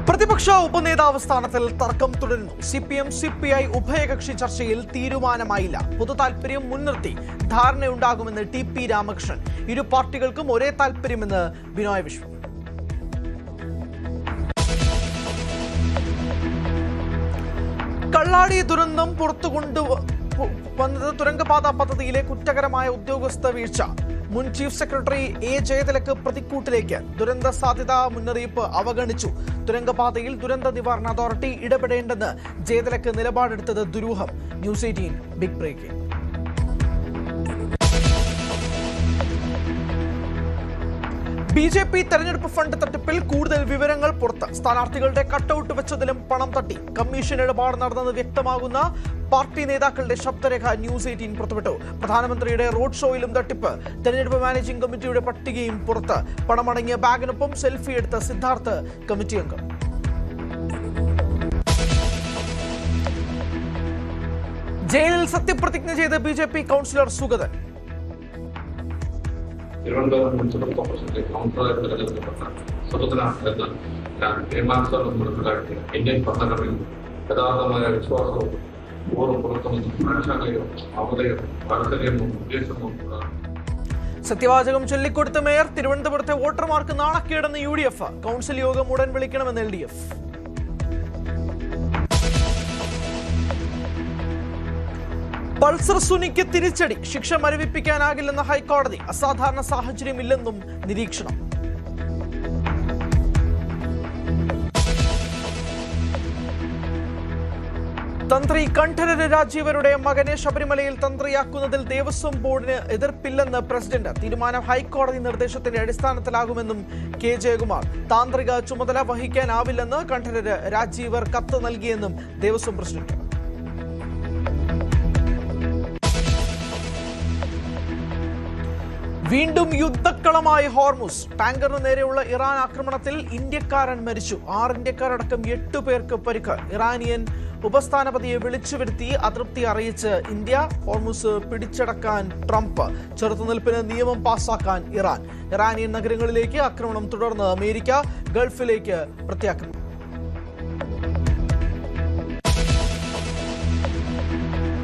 പ്രതിപക്ഷ ഉപനേതാവ് സ്ഥാനത്തിൽ തർക്കം തുടരുന്നു. സിപിഎം സിപിഐ ഉഭയകക്ഷി ചർച്ചയിൽ തീരുമാനമായില്ല. പൊതുതാൽപര്യം മുൻനിർത്തി ധാരണയുണ്ടാകുമെന്ന് ടി.പി. രാമകൃഷ്ണൻ. ഇരു പാർട്ടികൾക്കും ഒരേ താൽപര്യമെന്ന് ബിനോയ് വിശ്വം. കള്ളാടി ദുരന്തം പുറത്തു കൊണ്ടുവന്നത് തുരങ്കപാത പദ്ധതിയിലെ കുറ്റകരമായ ഉദ്യോഗസ്ഥ വീഴ്ച. മുൻ ചീഫ് സെക്രട്ടറി എ ജയതിലക് പ്രതിക്കൂട്ടിലേക്ക്. ദുരന്ത സാധ്യതാ മുന്നറിയിപ്പ് അവഗണിച്ചു. തുരങ്കപാതയിൽ ദുരന്ത നിവാരണ അതോറിറ്റി ഇടപെടേണ്ടെന്ന് ജയതിലക് നിലപാടെടുത്തത് ദുരൂഹം. News 18 big breaking. ബി.ജെ.പി തെരഞ്ഞെടുപ്പ് ഫണ്ട് തട്ടിപ്പിൽ കൂടുതൽ വിവരങ്ങൾ പുറത്ത്. സ്ഥാനാർത്ഥികളുടെ കട്ടൌട്ട് വെച്ചതിലും പണം തട്ടി. കമ്മീഷൻ ഇടപാട് നടന്നെന്ന് വ്യക്തമാകുന്ന പാർട്ടി നേതാക്കളുടെ ശബ്ദരേഖ ന്യൂസ് 18 പുറത്തുവിട്ടു. പ്രധാനമന്ത്രിയുടെ റോഡ് ഷോയിലും തട്ടിപ്പ്. തെരഞ്ഞെടുപ്പ് മാനേജിംഗ് കമ്മിറ്റിയുടെ പട്ടികയും പുറത്ത്. പണമടങ്ങിയ ബാഗിനൊപ്പം സെൽഫി എടുത്ത സിദ്ധാർത്ഥ് കമ്മിറ്റി അംഗം. ജയിലിൽ സത്യപ്രതിജ്ഞ ചെയ്ത് BJP councillor Sugathan. Thiruvananthapuram municipal കോർപ്പറേഷന്റെ കൗൺസിലറായി തെരഞ്ഞെടുക്കപ്പെട്ട സുഗതന എന്ന നിയമാനുസരണം നടപ്പിലാക്കിയ ഇന്ത്യൻ ഭരണഘടനയിൽ യഥാർത്ഥമായ വിശ്വാസവും പൂർവ്വം പുറത്തുനിന്നും മനഃശാഖയും അവതയും വാത്സല്യവും ഉദ്ദേശവും സത്യവാചകം ചൊല്ലിക്കൊടുത്ത മേയർ. തിരുവനന്തപുരത്തെ വോട്ടർമാർക്ക് നാണക്കേടെന്ന് UDF. കൗൺസിൽ യോഗം ഉടൻ വിളിക്കണമെന്ന് LDF. പൾസർ സുനിക്ക് തിരിച്ചടി. ശിക്ഷ മരവിപ്പിക്കാനാകില്ലെന്ന് ഹൈക്കോടതി. അസാധാരണ സാഹചര്യമില്ലെന്നും നിരീക്ഷണം. തന്ത്രി കണ്ഠരര് രാജീവരുടെ മകനെ ശബരിമലയിൽ തന്ത്രിയാക്കുന്നതിൽ ദേവസ്വം ബോർഡിന് എതിർപ്പില്ലെന്ന് പ്രസിഡന്റ്. തീരുമാനം ഹൈക്കോടതി നിർദ്ദേശത്തിന്റെ അടിസ്ഥാനത്തിലാകുമെന്നും കെ ജയകുമാർ. താന്ത്രിക ചുമതല വഹിക്കാനാവില്ലെന്ന് കണ്ഠരര് രാജീവർ കത്ത് നൽകിയെന്നും ദേവസ്വം പ്രസിഡന്റ്. വീണ്ടും യുദ്ധക്കളമായി ഹോർമുസ്. ടാങ്കറിന് നേരെയുള്ള ഇറാൻ ആക്രമണത്തിൽ ഇന്ത്യക്കാരൻ മരിച്ചു. 6 ഇന്ത്യക്കാരടക്കം 8 പേർക്ക് പരിക്ക്. ഇറാനിയൻ ഉപസ്ഥാനപതിയെ വിളിച്ചു വരുത്തി അതൃപ്തി അറിയിച്ച് ഇന്ത്യ. ഹോർമുസ് പിടിച്ചടക്കാൻ ട്രംപ്. ചെറുത്തുനിൽപ്പിന് നിയമം പാസാക്കാൻ ഇറാൻ. ഇറാനിയൻ നഗരങ്ങളിലേക്ക് ആക്രമണം തുടർന്ന് അമേരിക്ക. ഗൾഫിലേക്ക് പ്രത്യാക്രമണം.